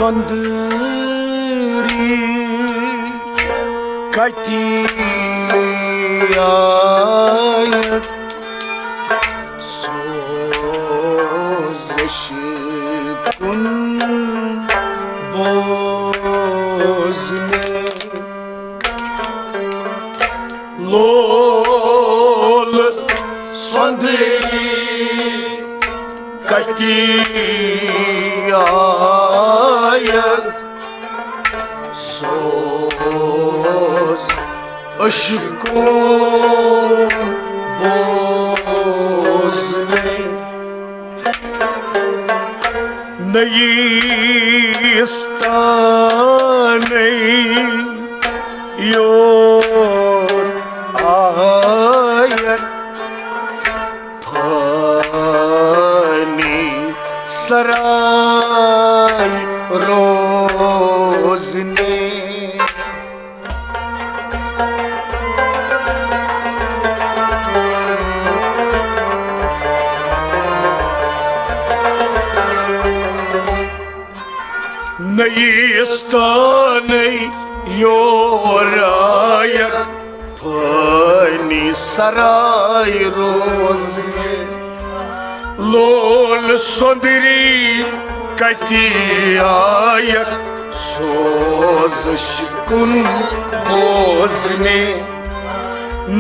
sondri katiya sozleşikun bozne lol sondri katiya soz aşkın bozne neyi staney yor ayet pani saray rozne neyi staney yorayet pani saray rozne lol sondri katiya sozleşikun bozne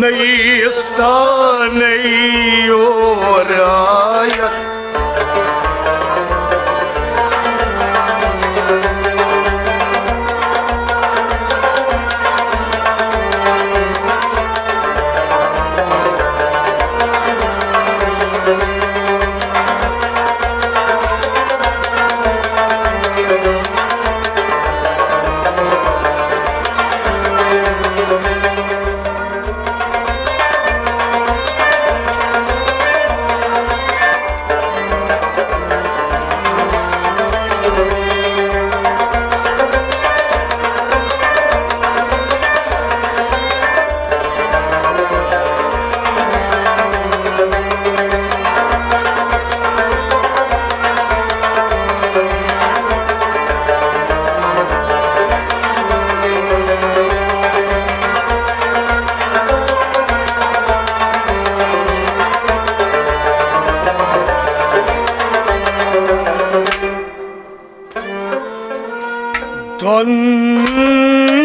neyi staney yorayet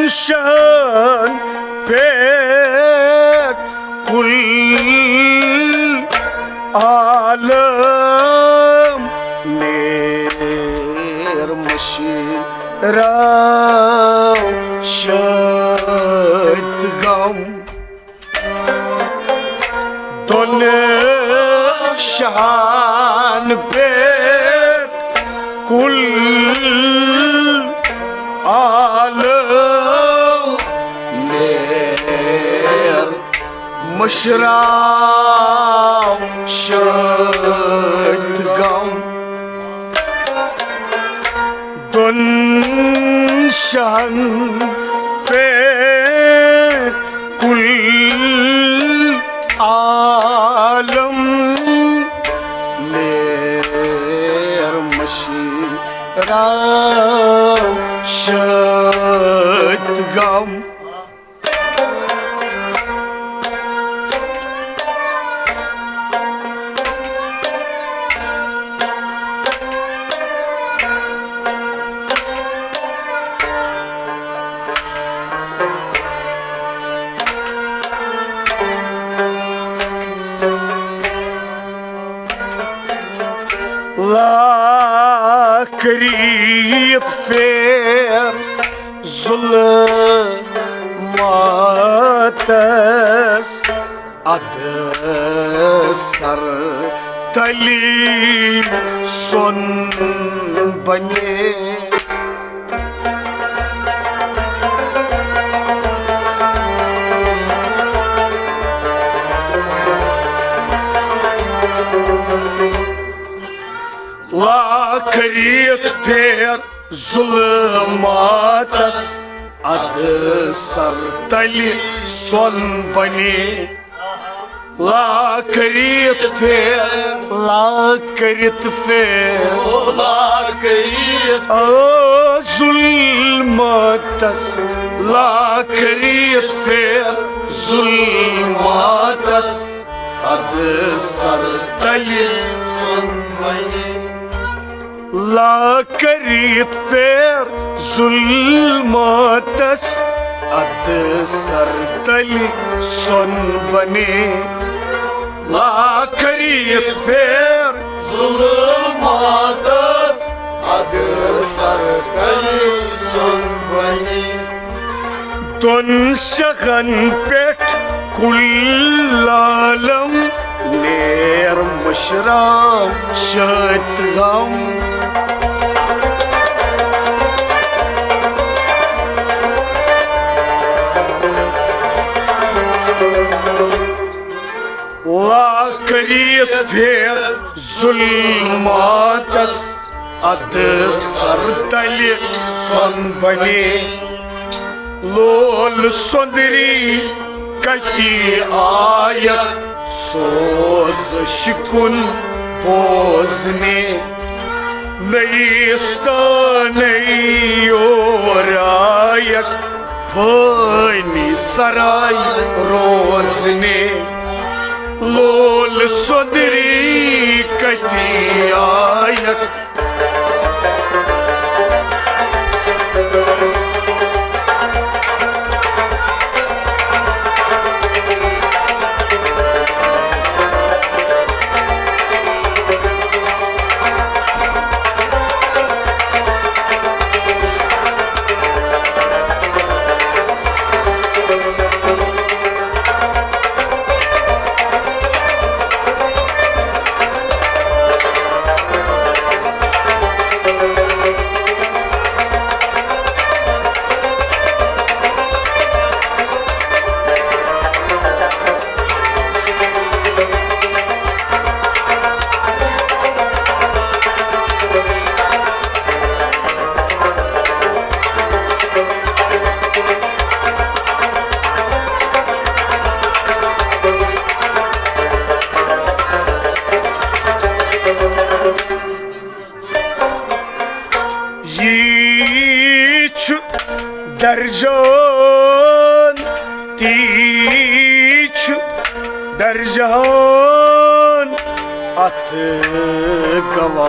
Donşan pek kul alem nirmaşı rav şetgam donşan pek kul alem ner mashrav shadgam don shan pe kul alem ner mashrav shadgam lakrit fer zulmates adesar tali son bane lakrit fer zulmates adesar tali son bane lakrit fer lakrit fer lakrit zulmatas lakrit fer zulmatas ad sartali sunmani lakrit fer zulmatas ad sartali sunmani lakrit fer zulmatas adı sarkali sunbani Don şahan pet kullalam ner mashram shatgam Lakrit fer zulmatas ad sartali sunbani Lol sondri kati ayat soz shikun pozne Naistanay orayak pani saray rozne Lol sondri kati ayat Darjan tiç darjan at gava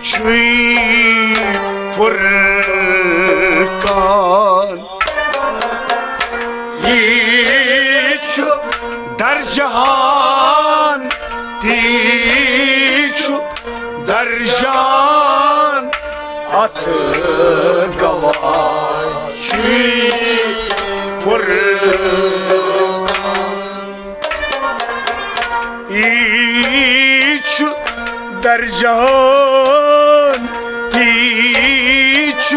çuy furkan yiç darjan tiç darjan at gava çuy furkan iç darjan tiç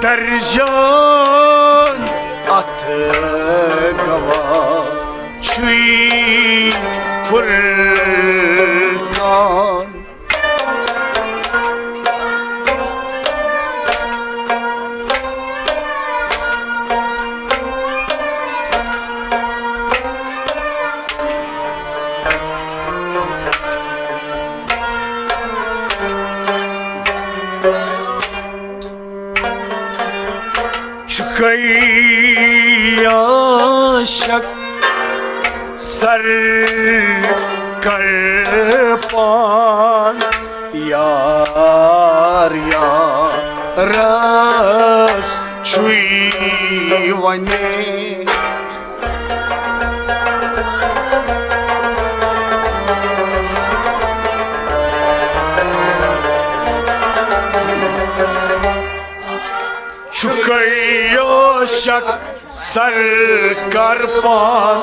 darjan at gava çuy furkan Çıkayacak sar karpan yar yaras çuyvane Çıkayacak sar karpan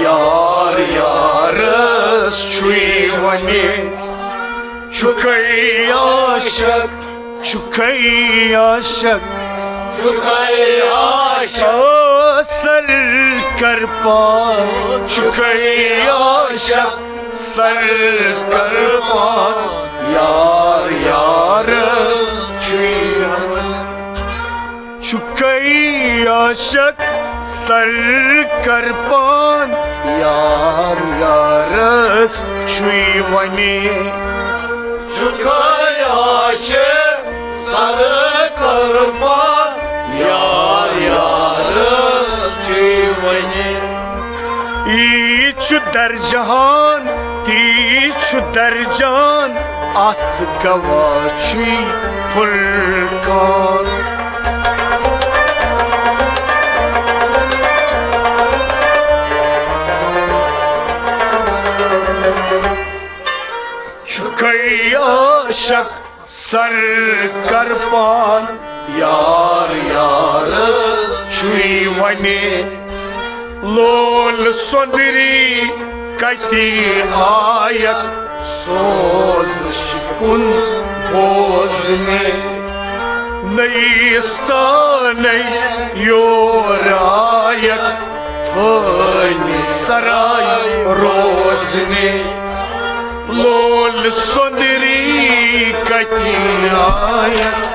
yar yaras çuyvane Çıkayacak sar karpan Çıkayacak sar karpan yar yaras çuyvane Çıkayacak sar karpan yar yaras çuyvane Çıkayacak sarı karpan यी छु दर्जहान ती छु दर्जान अथ गवाची फुलकान छुकई आशक sir करपान यार Yaris छुई वने लोल सोंदरी कति आयक सोज शिकुन बोझने नई स्थाने योरायक थोनी सराय रोजने लोल सोंदरी कति आयक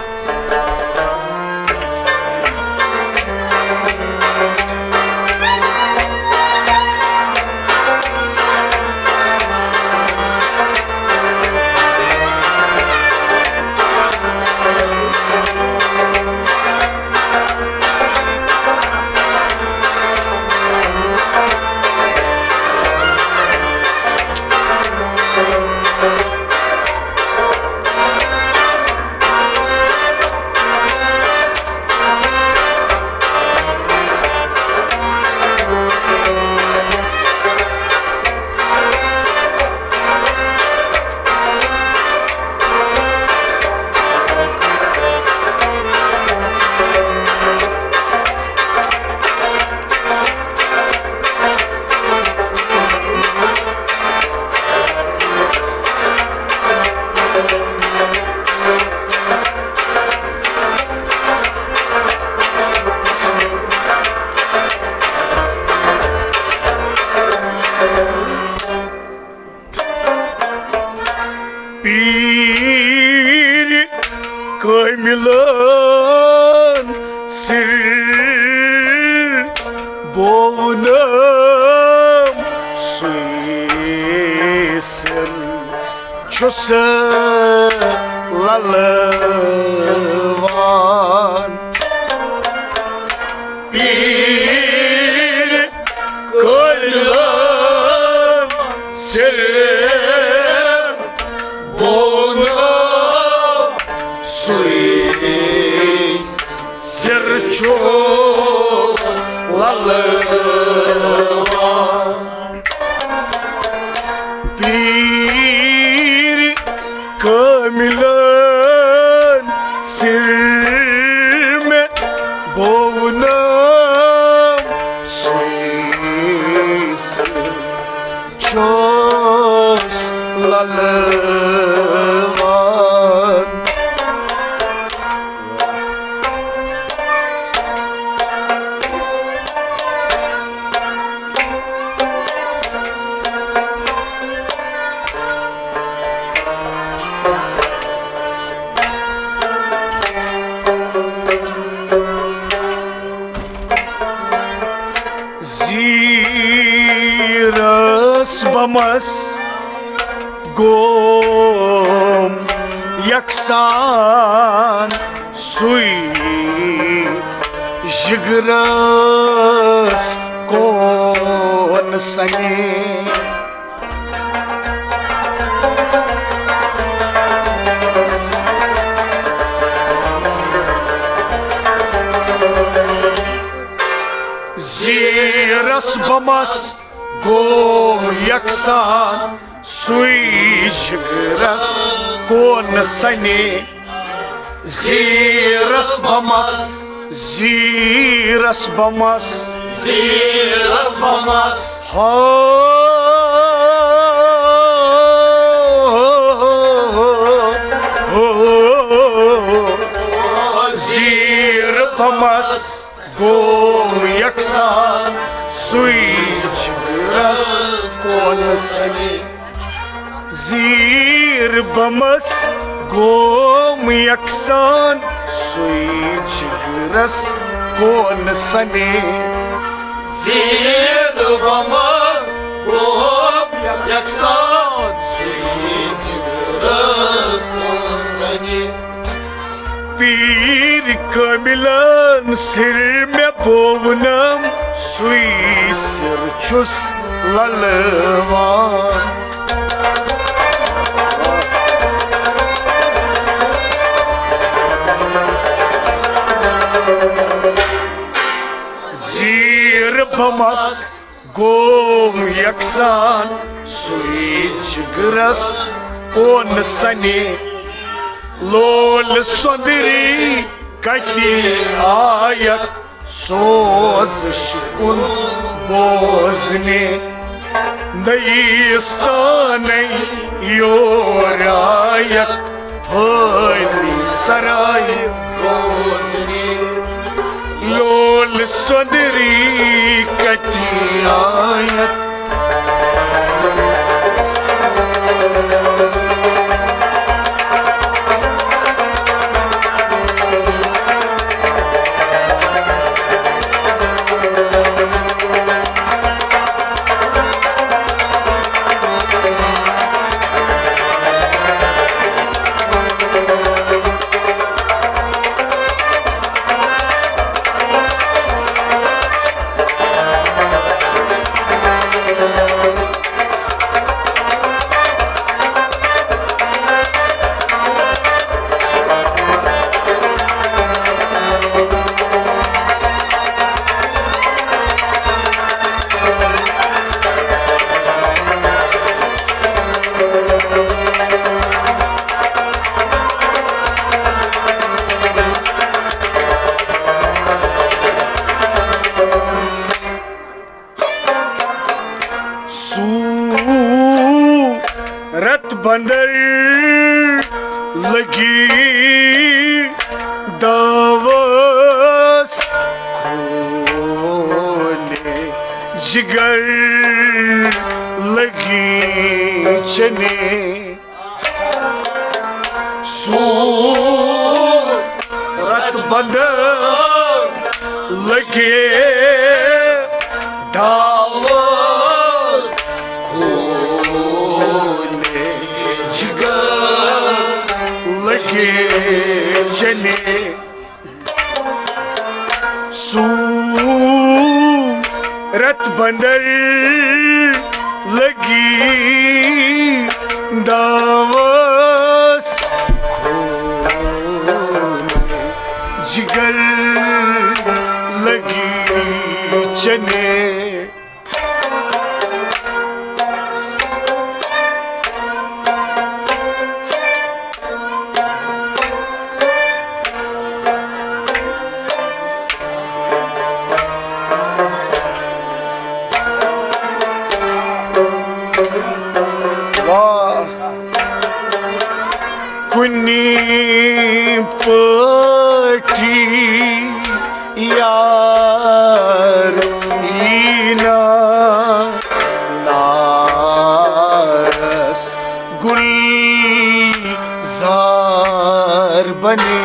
पीर कमिलन सिर बोवनम सुइसल छुस ललवान पीर कमिलन सिर Sircho lalwa Pir kamilan sir me boğunam Suis ços lalvan Ziras bamas gom yaksan sui jigras kon sane Ziras bamas gom yaksan sui jigras kon sane Ziras bamas Zir bamas gom yaksan sui jigras kon sane Zir bamas gom yaksan sui jigras kon sane Zir bamas gom yaksan sui jigras kon sane Pir kamilan sir me boğunam sui sirçus ललवान जीर बमस गोम यकसान सुई जिगरस कोन सने लोल सुंदरी कति आयक सोज शिकुन बोजने नईस्तान योरायक भली सराय बोजने लोल सुंदरी कति आयक सूरत बंदर लगी दावस खोले जिगर लगी चने सूरत बंदर लगे दावस खोले जिगर लगे चने सूरत बंदर लगी दावस खोले जिगर लगी चने कुन्नी पठी यार ईना नारस गुलजार बने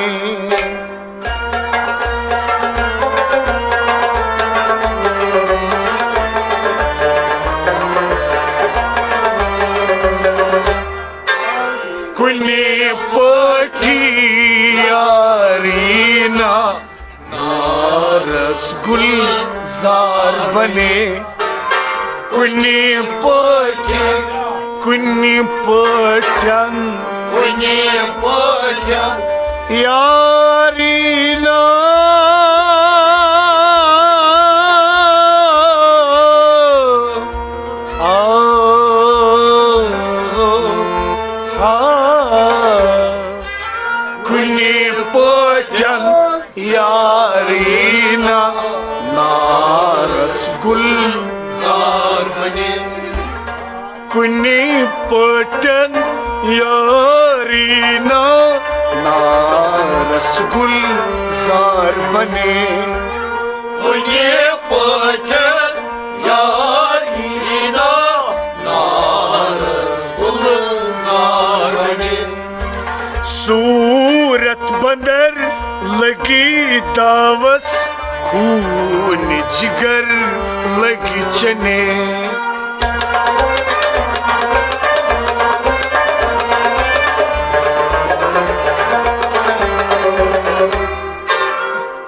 कुन्नी पठी यारीना नारस गुलजार बने कुन्नी पठन कुन्नी पठन यारीना कुन्नी पठन यारीना नारस गुलजार बने कुन्नी पठन यारीना नारस गुलजार बने कुन्नी पठन यारीना नारस गुलजार बने सूरत बंदर लगी दावस खून जिगर लगी चने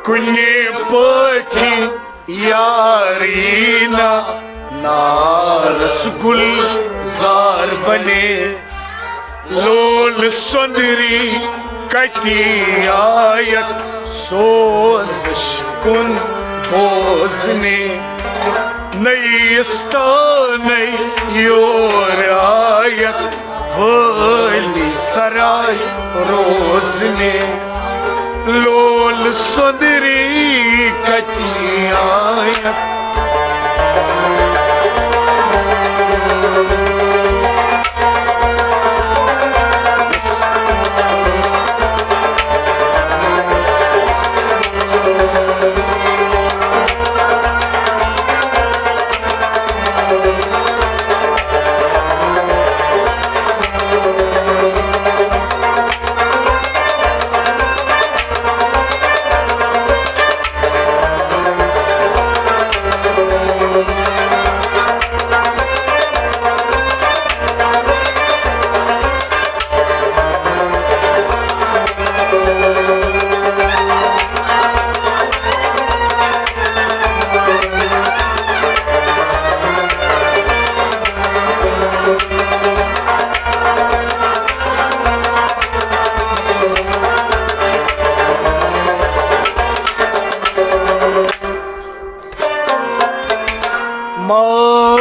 कुन्नी पठी यारीना नारस गुलजार बने लोल सुंदरी कटी आयत सोजश कुन बोजने नई नई योर आयत भली सराय रोजने लोल सुंदरी कटी आयत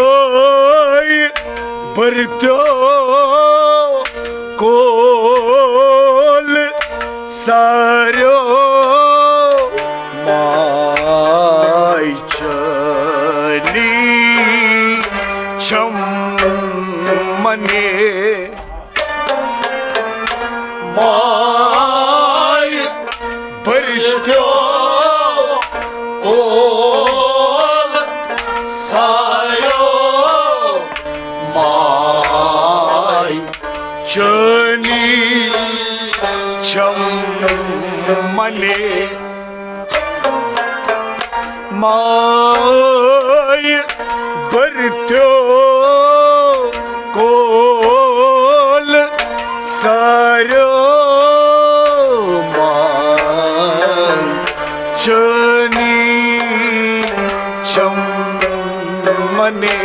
माय भरतो कोल सारो माय चनी छमने माय भरतो कोल सारो माय चनी छमने माय भरतो कोल सारो माय चनी छमने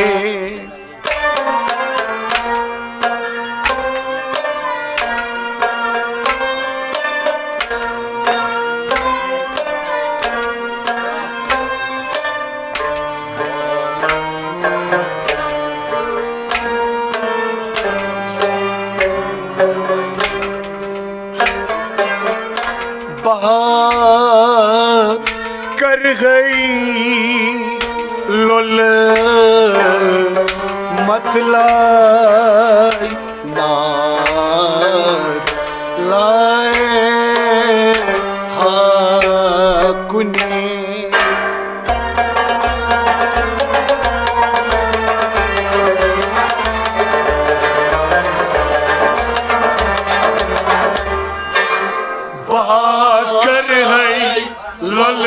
कर गई लोल मतलाई नार लाए हाकुने कर है लल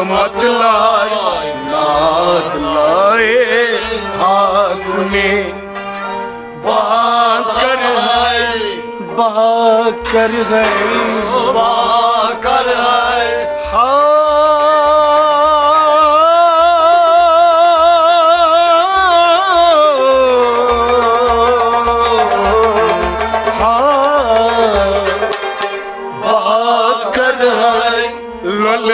मतलाय नाद लाए हाकुने बाकर है बाकर है लल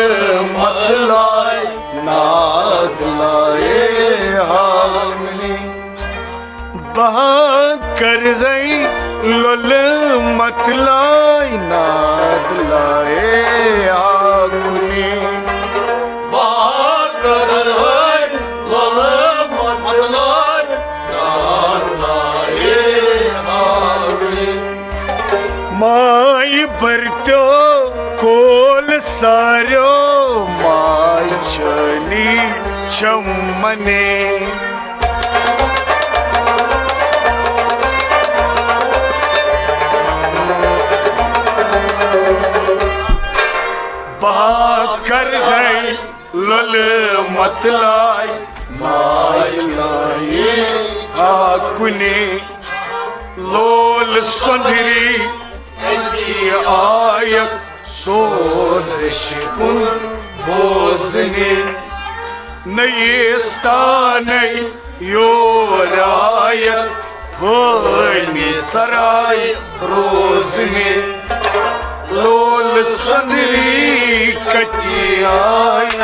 मतलाय नाद लाए हाकुने कर गई लल मतलाय नाद लाए हाकुने बाकर है लल मतलाय नाद लाए हाकुने माय भरतो कोल सारो माय चनी छमने बाकर है लल मतलाय माय लाए हाकुने लोल सुंदरी आयत सोजिश कुन बोजने नई योरायत होनी सराय रोजने लोल संदरी कटियाय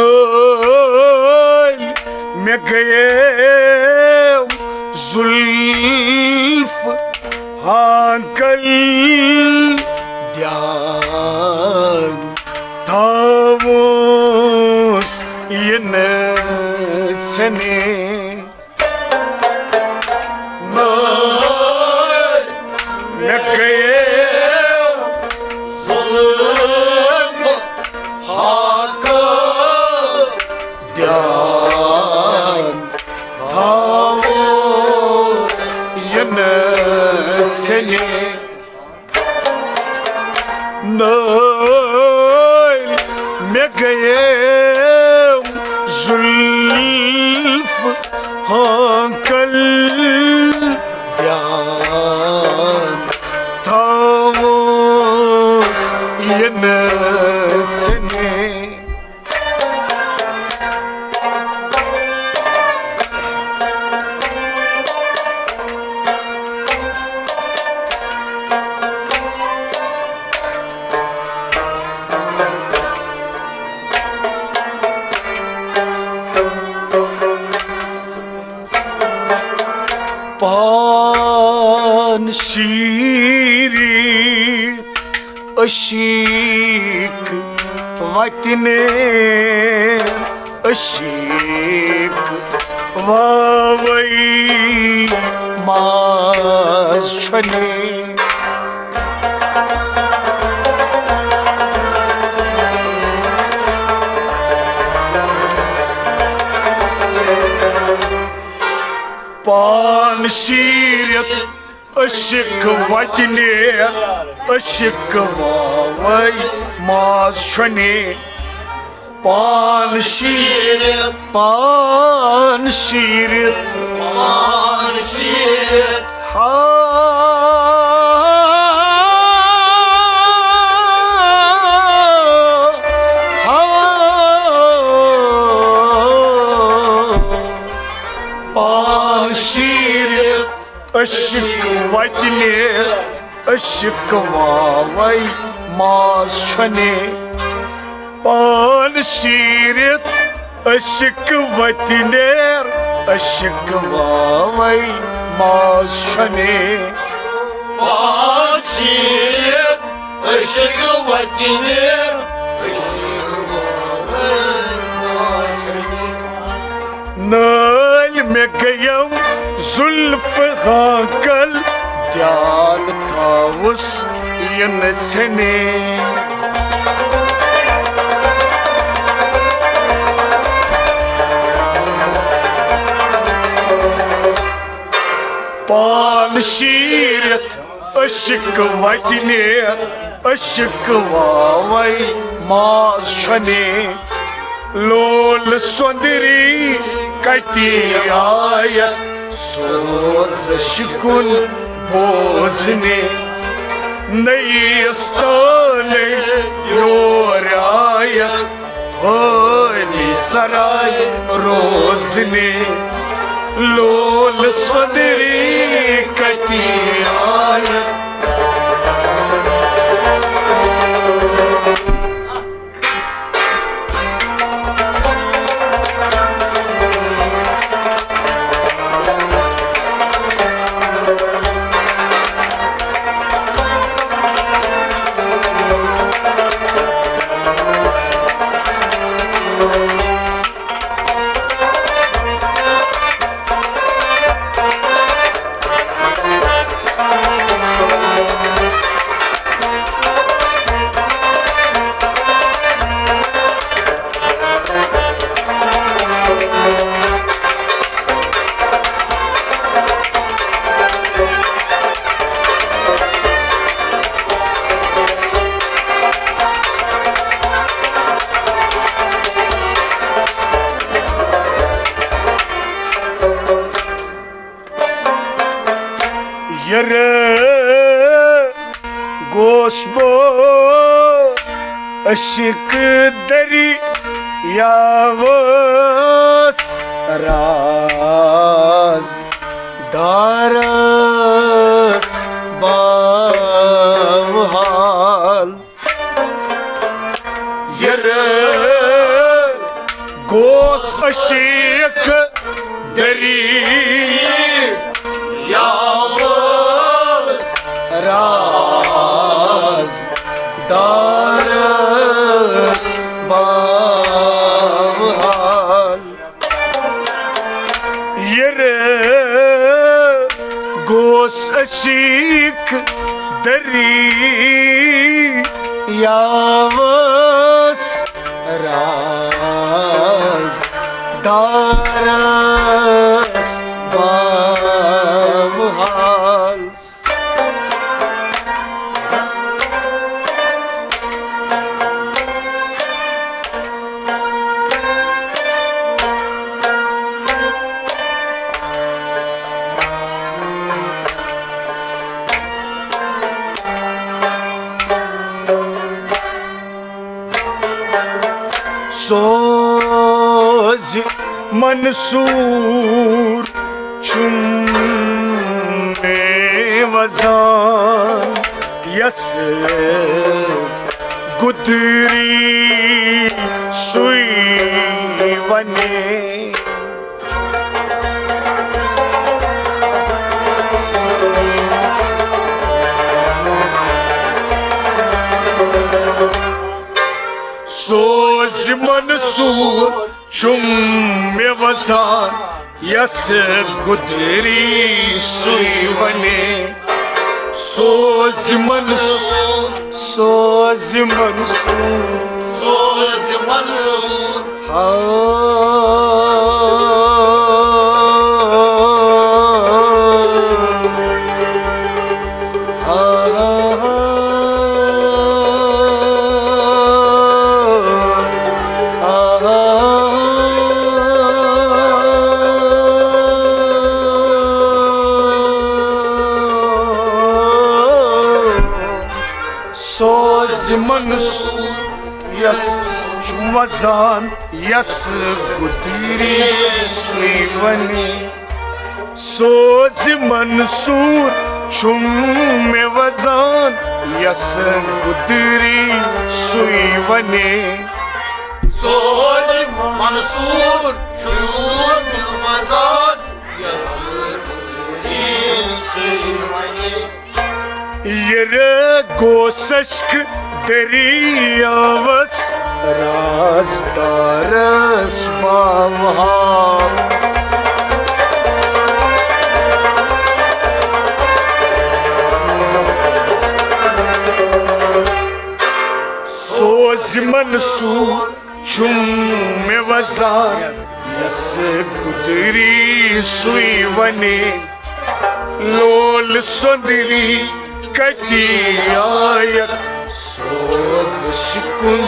नल में गए जुल्फ हाकल ध्यान थावोस ये नचने नल में गए ध्यान थावोस ये नचने नल में गए जुल्फ हाकल ध्यान थावोस ये नचने पान शीरीत अशीक वतने अशीक वावई माज छने पान शीरत अशिक वतने अशिक वावई माज छने पान शीरत पान शीरत हा पान शीरत अशिक वतने अशिक वावई माज छने पान शीरत अशिक वतने अशिक वावई माज छने पान शीरत अशिक वतने नल में गयम जुल्फ हाकल ध्यान थावुस ये नचने पान शीरत अशिक वतने अशिक वावई माज छने लोल सुंदरी कटियायत सोज शिकुन बोझने नई स्थाने योरायत होली सराय रोजने लोल सुंदरी कटियायत बो अशिक दरी यावस राज दारस बावहाल Yere गोस अशिक दरी yalnız राज दारस बावहाल yere गोस अशिक दरी यावस राज दारस बावहाल सोज मंसूर चुम्मे वजान यस गुदरी सुई वने सोज मंसूर चुम्मे वजान यस गुदरी सुई वने सोज मंसूर सोज Mansoor söz mansur Soz Mansur yas Vazan yas Gudiri Suivani Soz Mansur Chumme Vazan yas Gudiri Suivani söz mansur şuur bilmazan yasır suyvani Yere Gosashk Deriyavas Razdaras Bavham Soz Mansur Chumme Vazan Yas Gudri Suivani Lol Sondiri Katiyayak Soz Shikun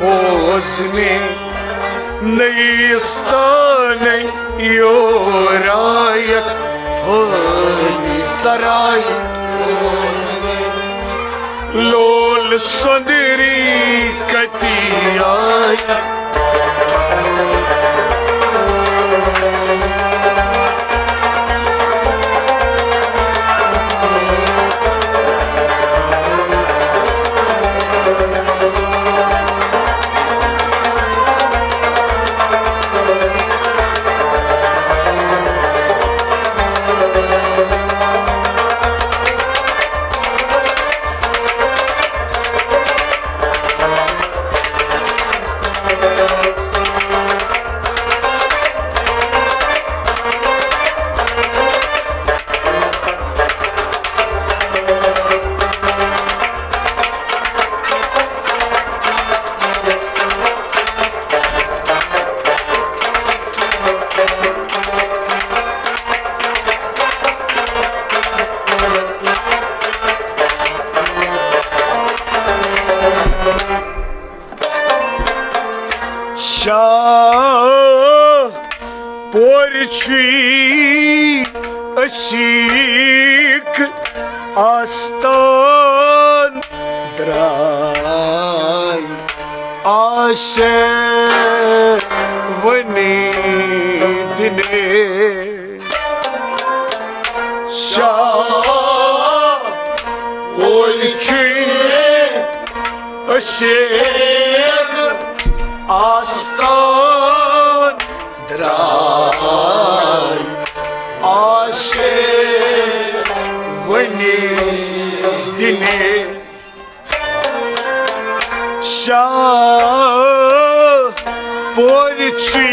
Bozne Neyistane Yorayak Holi Saray Bozne Lol Sondiri Katiyayak Şah Porçui Aşık Astan आशे वनी दिने शाह पोरची अशेक आस्तान द्राय आशे वनी दिने शाह पोरची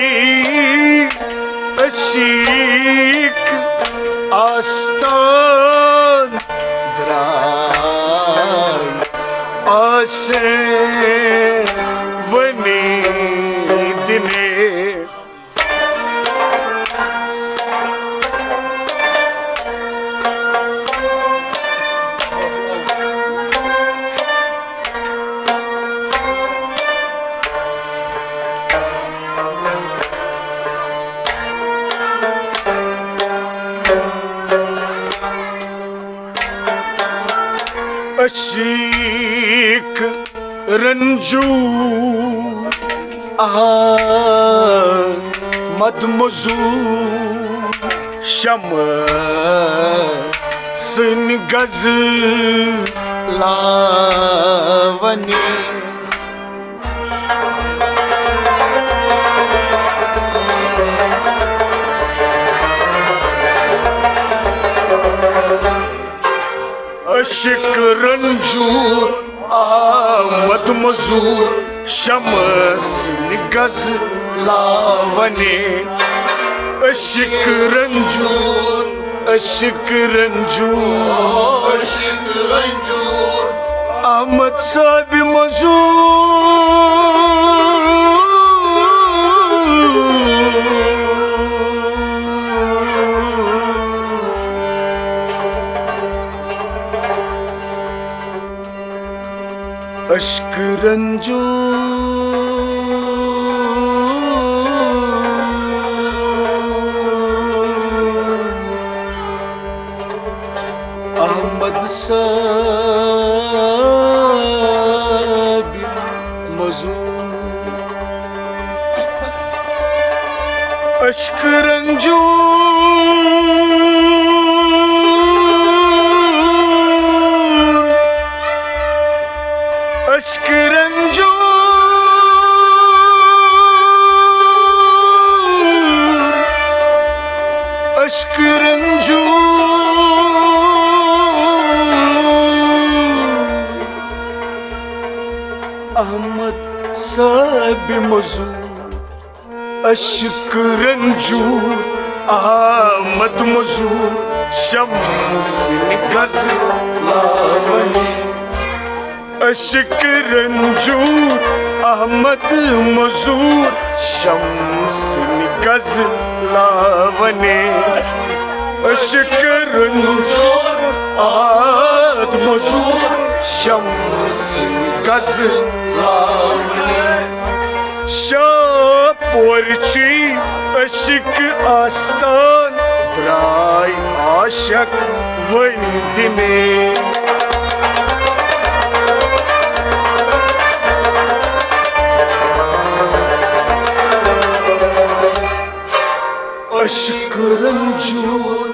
अशीक आस्तान द्राय आशे वनी दिने अशीक रंजू मदमजू शम सुन गज लावनी अशिक रंजूर आमद मजूर शमस निगज लावने अशिक रंजूर अशिक रंजूर अशिक रंजूर आमद साब मजूर अश्क रंजू अहमद साब मजूर अश्क रंजू अश्क रंजूर अश्क रंजूर अहमद साब मजूर अश्क रंजूर अहमद मजूर शम्स निगज लावनी अशिक रंजूर अहमद मजूर शम्स निगज लावने अशिक रंजूर अहमद मजूर शम्स निगज लावने शाह पोरची अशिक आस्तान द्राय आशक वंदिने अश्क रंजूर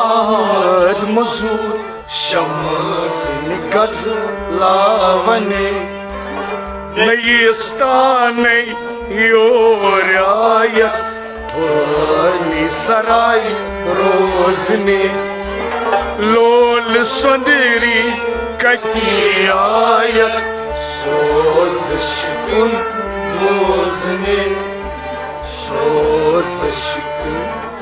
आमद मजूर शम्स निगज लावने नयस्ताने योरायत बनी सराय रोजने लोल सुंदरी कतियायत सोज शिकुन रोजने सोज शिकुन